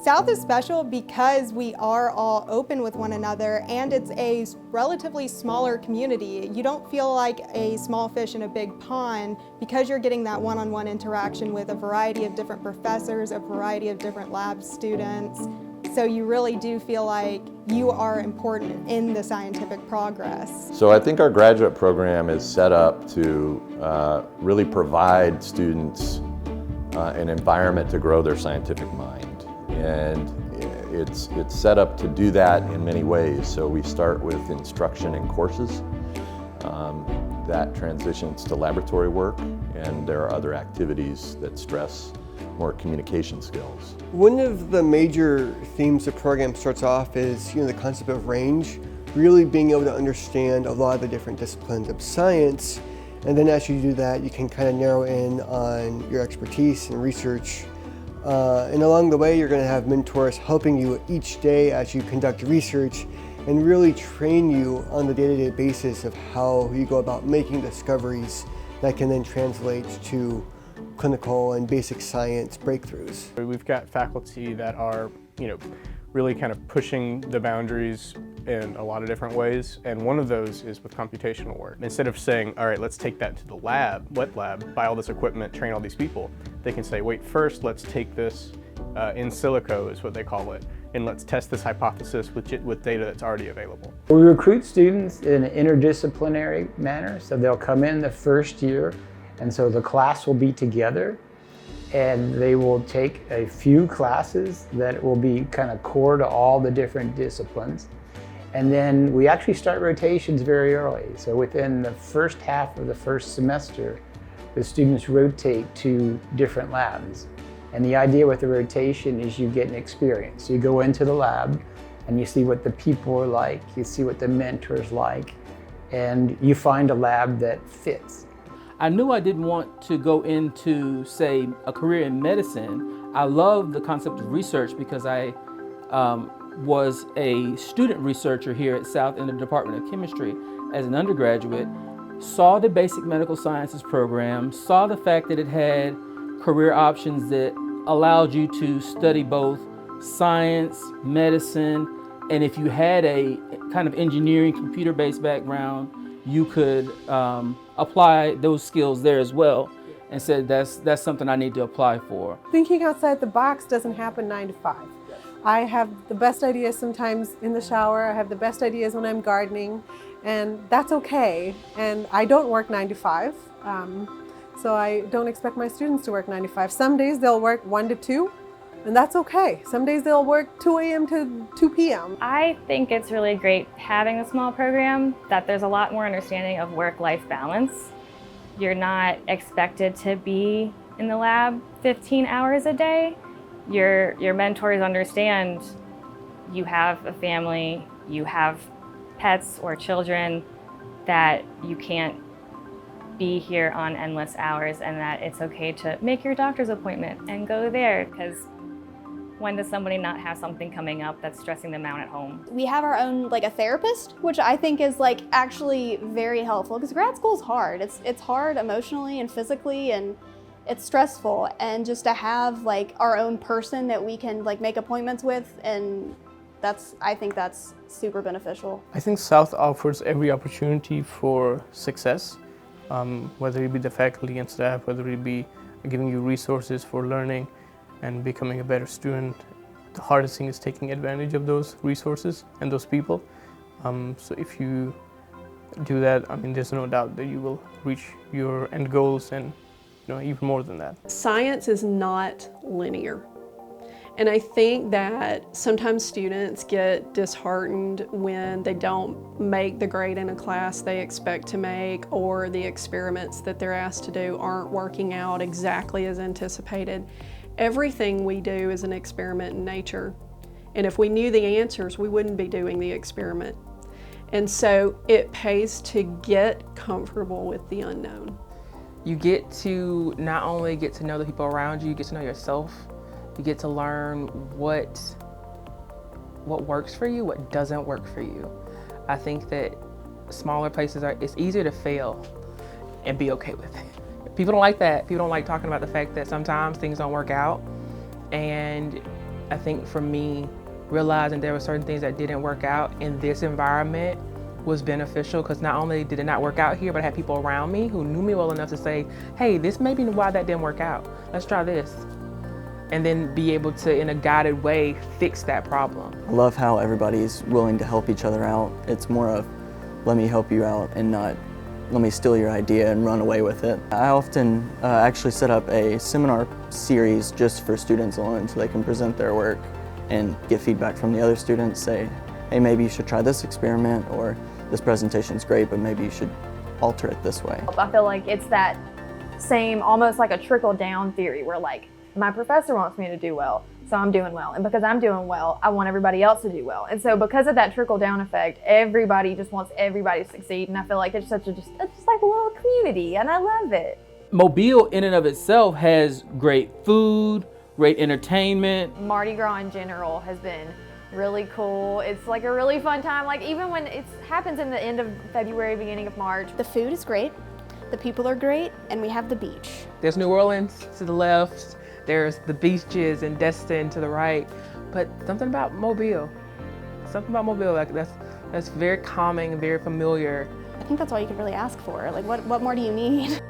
South is special because we are all open with one another, and it's a relatively smaller community. You don't feel like a small fish in a big pond because you're getting that one-on-one interaction with a variety of different professors, a variety of different lab students. So you really do feel like you are important in the scientific progress. So I think our graduate program is set up to really provide students an environment to grow their scientific mind. And it's set up to do that in many ways. So we start with instruction in courses. That transitions to laboratory work, and there are other activities that stress more communication skills. One of the major themes the program starts off is the concept of range, really being able to understand a lot of the different disciplines of science. And then as you do that, you can kind of narrow in on your expertise and research. And along the way, you're going to have mentors helping you each day as you conduct research and really train you on the day-to-day basis of how you go about making discoveries that can then translate to clinical and basic science breakthroughs. We've got faculty that are, really kind of pushing the boundaries in a lot of different ways, and one of those is with computational work. Instead of saying, all right, let's take that to the lab, wet lab, buy all this equipment, train all these people, they can say, wait, first let's take this in silico is what they call it, and let's test this hypothesis with data that's already available. We recruit students in an interdisciplinary manner, so they'll come in the first year, and so the class will be together, and they will take a few classes that will be kind of core to all the different disciplines. And then we actually start rotations very early. So within the first half of the first semester, the students rotate to different labs. And the idea with the rotation is you get an experience. You go into the lab and you see what the people are like, you see what the mentors like, and you find a lab that fits. I knew I didn't want to go into, say, a career in medicine. I love the concept of research because I was a student researcher here at South in the Department of Chemistry as an undergraduate, saw the basic medical sciences program, saw the fact that it had career options that allowed you to study both science, medicine, and if you had a kind of engineering, computer-based background, you could apply those skills there as well, and said that's something I need to apply for. Thinking outside the box doesn't happen 9 to 5. I have the best ideas sometimes in the shower, I have the best ideas when I'm gardening, and that's okay. And I don't work 9 to 5, so I don't expect my students to work 9 to 5. Some days they'll work 1 to 2, and that's okay. Some days they'll work 2 a.m. to 2 p.m. I think it's really great having a small program, that there's a lot more understanding of work-life balance. You're not expected to be in the lab 15 hours a day. Your mentors understand you have a family, you have pets or children, that you can't be here on endless hours, and that it's okay to make your doctor's appointment and go there, because when does somebody not have something coming up that's stressing them out at home? We have our own, a therapist, which I think is actually very helpful, because grad school is hard. It's hard emotionally and physically, and it's stressful. And just to have our own person that we can make appointments with, and I think that's super beneficial. I think South offers every opportunity for success, whether it be the faculty and staff, whether it be giving you resources for learning and becoming a better student. The hardest thing is taking advantage of those resources and those people. So if you do that, there's no doubt that you will reach your end goals, and even more than that. Science is not linear. And I think that sometimes students get disheartened when they don't make the grade in a class they expect to make, or the experiments that they're asked to do aren't working out exactly as anticipated. Everything we do is an experiment in nature. And if we knew the answers, we wouldn't be doing the experiment. And so it pays to get comfortable with the unknown. You get to not only get to know the people around you, you get to know yourself. You get to learn what works for you, what doesn't work for you. I think that smaller places it's easier to fail and be okay with it. People don't like that. People don't like talking about the fact that sometimes things don't work out, and I think for me, realizing there were certain things that didn't work out in this environment was beneficial, because not only did it not work out here, but I had people around me who knew me well enough to say, hey, this may be why that didn't work out. Let's try this. And then be able to, in a guided way, fix that problem. I love how everybody's willing to help each other out. It's more of, let me help you out and not let me steal your idea and run away with it. I often actually set up a seminar series just for students alone so they can present their work and get feedback from the other students, say, hey, maybe you should try this experiment, or this presentation's great, but maybe you should alter it this way. I feel like it's that same, almost like a trickle-down theory where like, my professor wants me to do well, so I'm doing well. And because I'm doing well, I want everybody else to do well. And so because of that trickle-down effect, everybody just wants everybody to succeed. And I feel like it's just like a little community, and I love it. Mobile in and of itself has great food, great entertainment. Mardi Gras in general has been really cool. It's like a really fun time. Like even when it happens in the end of February, beginning of March. The food is great, the people are great, and we have the beach. There's New Orleans to the left, there's the beaches and Destin to the right, but something about Mobile, like that's very calming and very familiar. I think that's all you can really ask for. Like what more do you need?